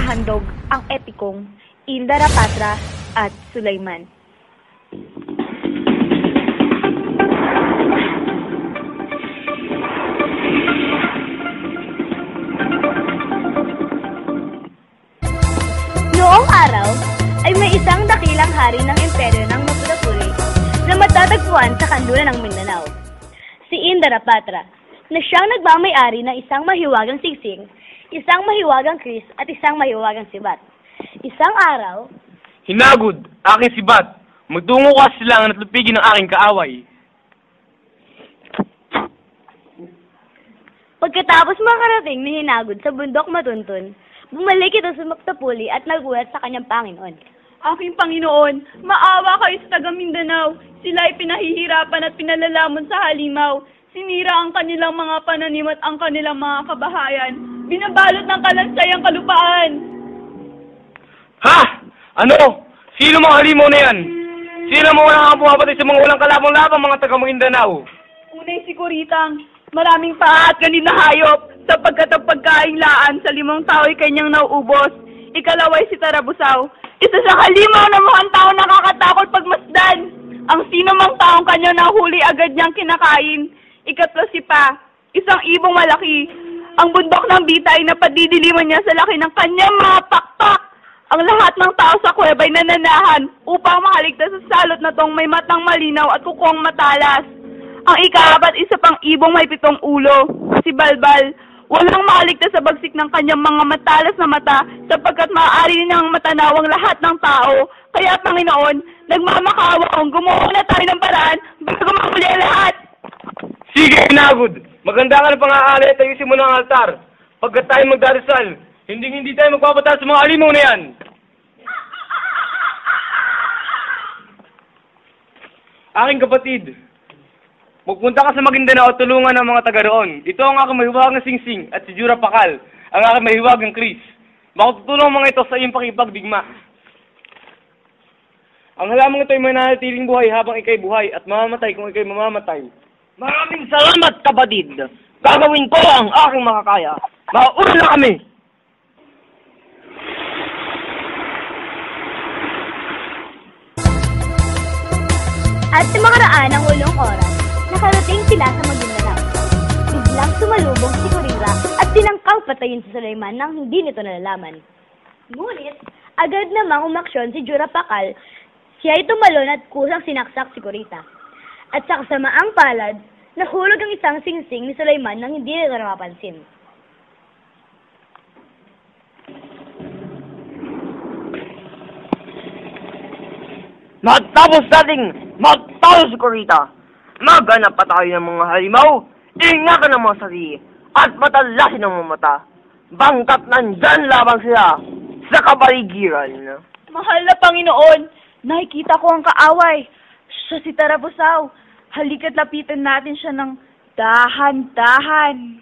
ihahandog ang epikong Indarapatra at Sulaiman. Noong araw ay may isang dakilang hari ng imperyo ng Mapudapuri na matatagpuan sa kanluran ng Mindanao, si Indarapatra, na siyang nagmamay-ari ng isang mahiwagang singsing, isang mahiwagang kris at isang mahiwagang sibat. Isang araw, "Hinagod, aking sibat, magtungo ka sa silangan at lupigin ang aking kaaway." Pagkatapos makarating ni Hinagod sa bundok Matuntun, bumalik ito sa Mapudapuri at nagulat sa kanyang Panginoon. Aking Panginoon, maawa kayo sa taga Mindanao. Sila ay pinahihirapan at pinalalamon sa halimaw. Sinira ang kanilang mga pananim at ang kanilang mga kabahayan. Binabalot ng kalansay ang kalupaan. Ha? Ano? Sino mga halimaw na yan? Sino mga walang pumapatay sa mga walang kalabang-labang mga taga Mindanao? Unay si Kuritang, maraming paa at ganin na hayop, sapagkat ang pagkainglaan sa 5 tao ay kanyang nauubos. Ikalaway si Tarabusaw, isa sa halimaw na mukhang tao nakakatakot pagmasdan. Ang sino mang taong kanyang nahuli agad niyang kinakain. Ikatlo si Pa, isang ibong malaki. Ang bundok ng Bita ay napadidiliman niya sa laki ng kanyang mga pakpak. Ang lahat ng tao sa kuweba ay nananahan upang makaligtas sa salot na tong may matang malinaw at kukuang matalas. Ang ika-4, isa pang ibong may 7 ulo, si Balbal. Walang makaligtas sa bagsik ng kanyang mga matalas na mata sapagkat maaari niyang matanaw ang lahat ng tao. Kaya Panginoon, nagmamakaawa akong gumawa na tayo ng paraan bago mahuli ang lahat. Sige, Hinagod! Maganda ka na pang-aalay at ayusin mo ng altar. Pagkat tayo magdarasal, hindi tayo magpapatal sa mga halimaw na yan. Aking kapatid, magpunta ka sa Maguindanao at tulungan ang mga taga roon. Ito ang aking mahiwagang singsing at si Jura Pakal, ang aking mahiwagang Kris. Makatutulong mga ito sa iyong pakipagdigma. Ang halamang ito ay mananatiling buhay habang ikay buhay at mamamatay kung ikay mamamatay. Maraming salamat, kapatid. Gagawin ko ang aking makakaya. Mauna na kami. At sa makaraan ng 8 oras, nakarating sila sa Maguindanao. Biglang sumalubong si Kurira at tinangkang patayin si Sulaiman nang hindi nito nalalaman. Ngunit, agad namang umaksyon si Jura Pakal. Siya ay tumalon at kusang sinaksak si Kurita. At sa kasamaang palad, nahulog ang isang singsing ni Sulaiman nang hindi nito napapansin. Matapos si Kurita. Maghanap pa tayo ng mga halimaw. Ingatan ang mga sarili at matalasin ang mga mata. Bangkat nandyan labang sila sa kapaligiran. Mahal na Panginoon, nakikita ko ang kaaway. Siya si Tarabusaw. Halika't lapitan natin siya ng dahan-dahan.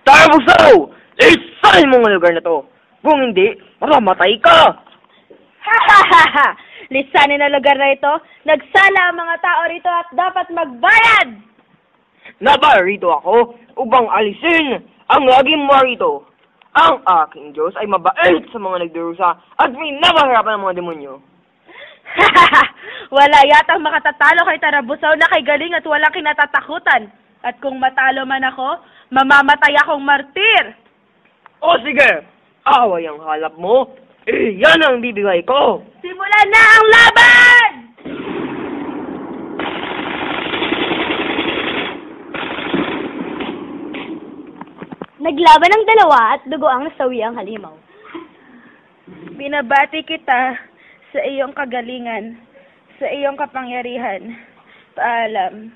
Tarabusaw! Isahin mo ang lugar na to. Kung hindi, mamamatay ka! Ha! Lisanin ang lugar na ito. Nagsala ang mga tao rito at dapat magbayad! Nabarito ako upang alisin ang laging marito. Ang aking Diyos ay mabait sa mga nagdurusa at may napahirapan ng mga demonyo. Wala yatang makatatalo kay Tarabusaw na kay galing at walang kinatatakutan. At kung matalo man ako, mamamatay akong martir. O sige, away ang halap mo. Yan ang bibigay ko. Simulan na ang laban! Naglaban ang dalawa at dugo ang nasawi ang halimaw. Binabati kita sa iyong kagalingan, sa iyong kapangyarihan. Paalam.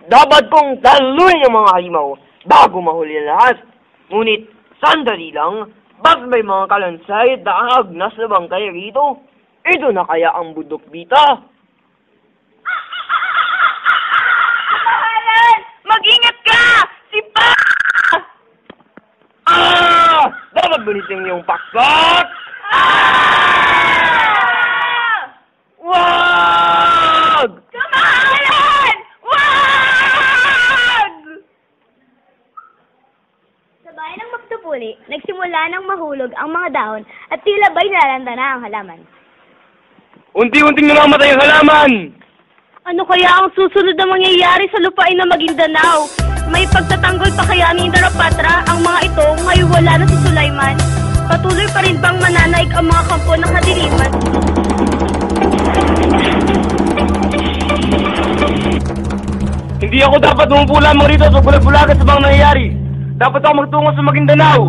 Dapat kong taluin ang mga halimaw bago mahuli ang lahat. Ngunit, sandali lang, bakit may mga kalansay at naangagnas na bangkay rito? Ito na kaya ang Bundok Bita? Mahalan! Mag-ingat ka! Si Pa! Dapat bunitin yung pakpak! nang mahulog ang mga dahon at tila ba'y nalalanta na ang halaman. Unti-unting namamatay ang halaman! Ano kaya ang susunod na mangyayari sa lupain ng Maguindanao? May pagtatanggol pa kaya ni Indarapatra ang mga ito ngayon wala na si Sulaiman? Patuloy pa rin bang mananaig ang mga kampo ng kadiliman? Hindi ako dapat umupo lamang rito sa bulag-bulagan sa mga nangyayari. Dapat ako magtungo sa Maguindanao.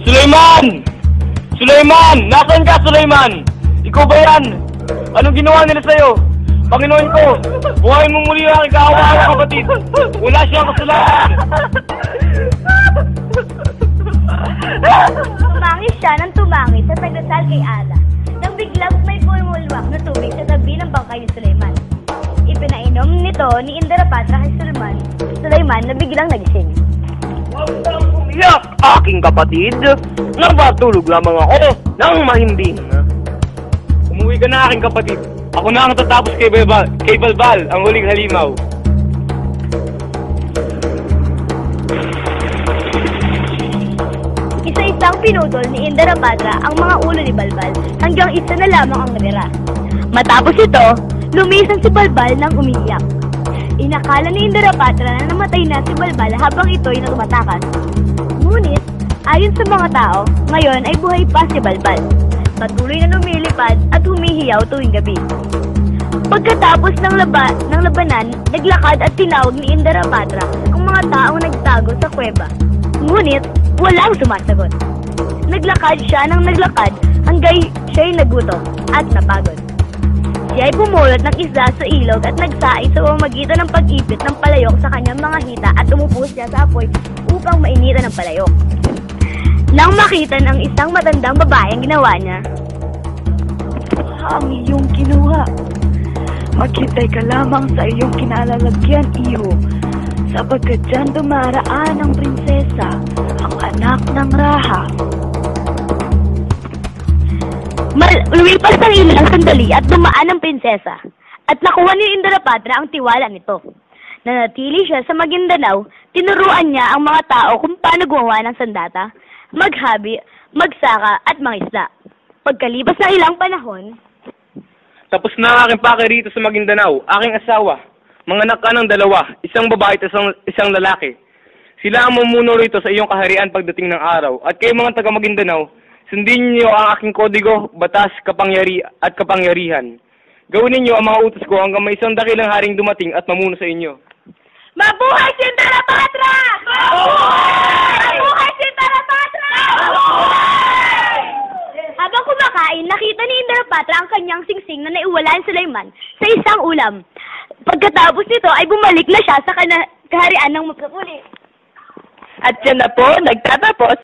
Sulaiman! Sulaiman! Nasaan ka, Sulaiman? Ikaw ba yan? Anong ginawa nila sa'yo? Panginoon ko, buhayin mo muli ang aking kaawa-awa kapatid. Wala siyang kasalanan. Tumangis siya ng tumangis sa pagdasal kay Allah. Nang biglang may pumulwak na tubig sa tabi ng bangkay ni Sulaiman. Ipinainom nito ni Indarapatra kay Sulaiman na biglang nagising. Huwag kang umiyak, aking kapatid. Napatulog lamang ako ng mahimbing. Umuwi ka na, aking kapatid. Ako na ang tatapos kay Balbal, ang huling halimaw. Isa-isang pinutol ni Indarapatra ang mga ulo ni Balbal hanggang isa na lamang ang natira. Matapos ito, lumisan si Balbal nang umiiyak. Inakala ni Indarapatra na namatay na si Balbal habang ito'y tumatakas. Ngunit, ayon sa mga tao, ngayon ay buhay pa si Balbal. Patuloy na lumilipad at humihiyaw tuwing gabi. Pagkatapos ng labanan, naglakad at tinawag ni Indarapatra ang mga taong nagtago sa kuweba. Ngunit, walang sumasagot. Naglakad siya ng naglakad hanggang siya'y nagutom at napagod. Siya ay pumulot ng isda sa ilog at nagsaing sa pamamagitan ng pag-ipit ng palayok sa kanyang mga hita at umupo siya sa apoy upang mainitan ng palayok. Nang makita ng isang matandang babae ang ginawa niya, Ang iyong kinuha. Maghintay ka lamang sa iyong kinalalagyan, iho, sapagkat dyan dumaraan ang prinsesa, ang anak ng Raha. lumipas ng ilang sandali at dumaan ang prinsesa. At nakuha ni Indarapatra ang tiwala nito. Nanatili siya sa Maguindanao, tinuruan niya ang mga tao kung paano gumawa ng sandata, maghabi, magsaka at mangisda. Pagkalipas ng ilang panahon, Tapos na ang aking pake rito sa Maguindanao, aking asawa. Manganak ka ng dalawa, isang babae at isang lalaki. Sila ang mamuno rito sa iyong kaharian pagdating ng araw. At kayo mga taga Maguindanao, sundin niyo ang aking kodigo, batas, kapangyarihan. Gawin ninyo ang mga utos ko hanggang may isang dakilang haring dumating at mamuno sa inyo. Mabuhay si Indarapatra! Mabuhay! Mabuhay si Indarapatra! Mabuhay! Habang kumakain, nakita ni Indarapatra ang kanyang singsing na naiwala ni Sulaiman sa isang ulam. Pagkatapos nito ay bumalik na siya sa kaharian ng mapapuli. At yan na po, nagtatapos